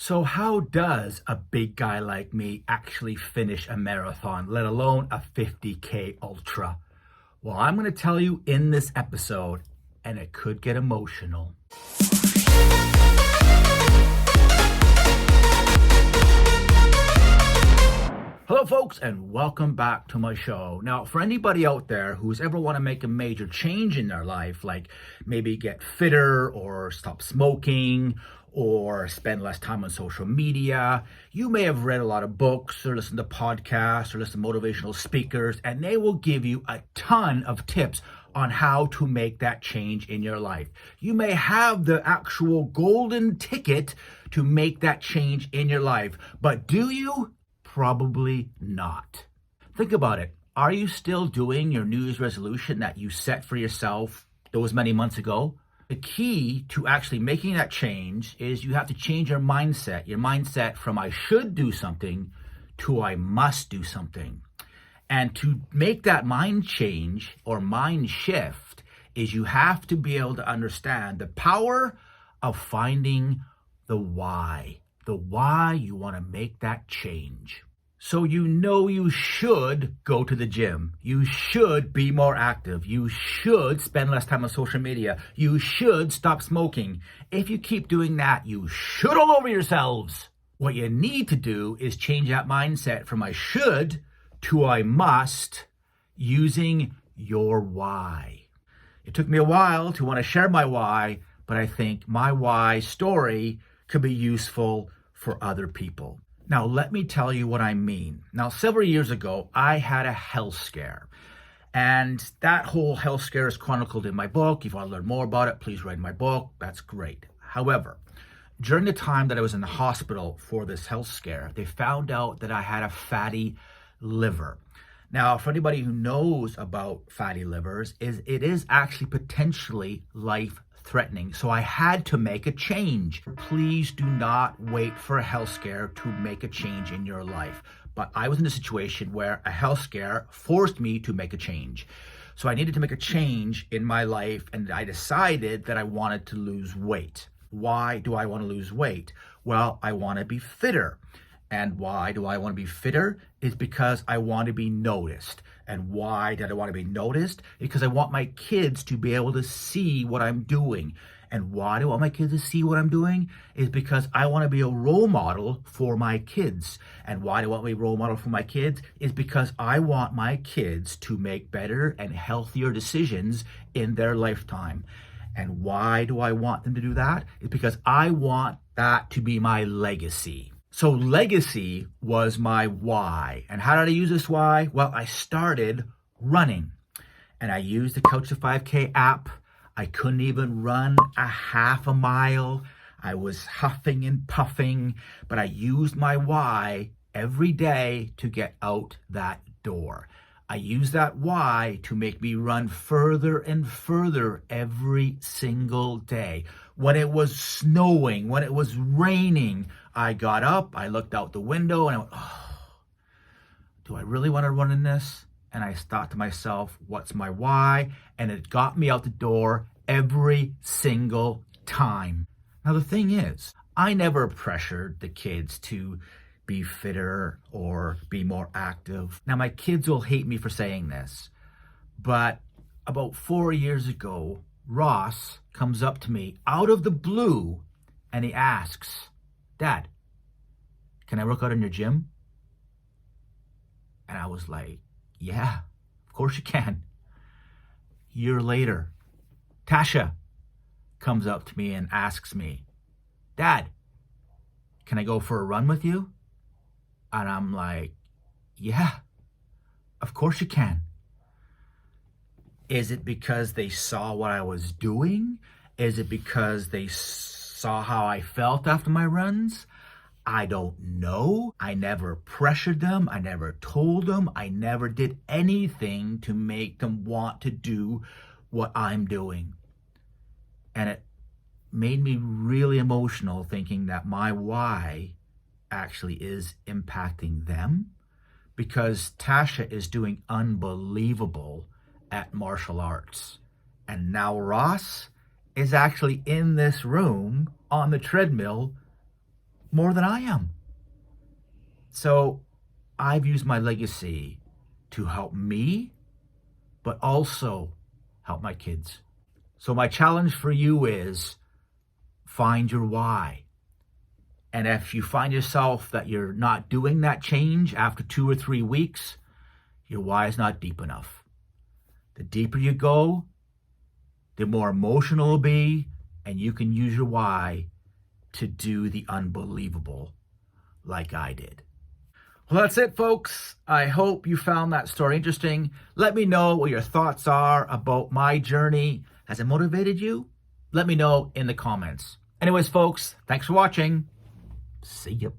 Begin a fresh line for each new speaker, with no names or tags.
So how does a big guy like me actually finish a marathon, let alone a 50K ultra? Well, I'm going to tell you in this episode, and it could get emotional. Hello, folks, and welcome back to my show. Now, for anybody out there who's ever want to make a major change in their life, like maybe get fitter or stop smoking or spend less time on social media, you may have read a lot of books or listened to podcasts or listened to motivational speakers, and they will give you a ton of tips on how to make that change in your life. You may have the actual golden ticket to make that change in your life, but do you? Probably not. Think about it. Are you still doing your New Year's resolution that you set for yourself those many months ago? The key to actually making that change is you have to change your mindset from I should do something to I must do something. And to make that mind change or mind shift is you have to be able to understand the power of finding the why you want to make that change. So you should go to the gym. You should be more active. You should spend less time on social media. You should stop smoking. If you keep doing that, you should all over yourselves. What you need to do is change that mindset from I should to I must using your why. It took me a while to want to share my why, but I think my why story could be useful for other people. Now, let me tell you what I mean. Now, several years ago, I had a health scare. And that whole health scare is chronicled in my book. If you want to learn more about it, please read my book. That's great. However, during the time that I was in the hospital for this health scare, they found out that I had a fatty liver. Now, for anybody who knows about fatty livers, it is actually potentially life-threatening. So I had to make a change. Please do not wait for a health scare to make a change in your life. But I was in a situation where a health scare forced me to make a change. So I needed to make a change in my life, and I decided that I wanted to lose weight. Why do I want to lose weight? Well, I want to be fitter. And why do I want to be fitter? Is because I want to be noticed. And why did I want to be noticed? Because I want my kids to be able to see what I'm doing. And why do I want my kids to see what I'm doing? Is because I want to be a role model for my kids. And why do I want to be a role model for my kids? Is because I want my kids to make better and healthier decisions in their lifetime. And why do I want them to do that? Is because I want that to be my legacy. So legacy was my why. And how did I use this why? Well, I started running. And I used the Couch to 5K app. I couldn't even run a half a mile. I was huffing and puffing, but I used my why every day to get out that door. I used that why to make me run further and further every single day. When it was snowing, when it was raining, I got up, I looked out the window, and I went, do I really want to run in this? And I thought to myself, what's my why? And it got me out the door every single time. Now, the thing is, I never pressured the kids to be fitter or be more active. Now, my kids will hate me for saying this, but about 4 years ago, Ross comes up to me out of the blue and he asks, Dad, can I work out in your gym? And I was like, yeah, of course you can. A year later, Tasha comes up to me and asks me, Dad, can I go for a run with you? And I'm like, yeah, of course you can. Is it because they saw what I was doing? Is it because they saw how I felt after my runs? I don't know. I never pressured them. I never told them. I never did anything to make them want to do what I'm doing. And it made me really emotional thinking that my why actually is impacting them, because Tasha is doing unbelievable at martial arts. And now Ross is actually in this room on the treadmill more than I am. So I've used my legacy to help me, but also help my kids. So my challenge for you is find your why. And if you find yourself that you're not doing that change after 2 or 3 weeks, your why is not deep enough. The deeper you go, the more emotional it'll be, and you can use your why to do the unbelievable like I did. Well, that's it, folks. I hope you found that story interesting. Let me know what your thoughts are about my journey. Has it motivated you? Let me know in the comments. Anyways, folks, thanks for watching. See ya.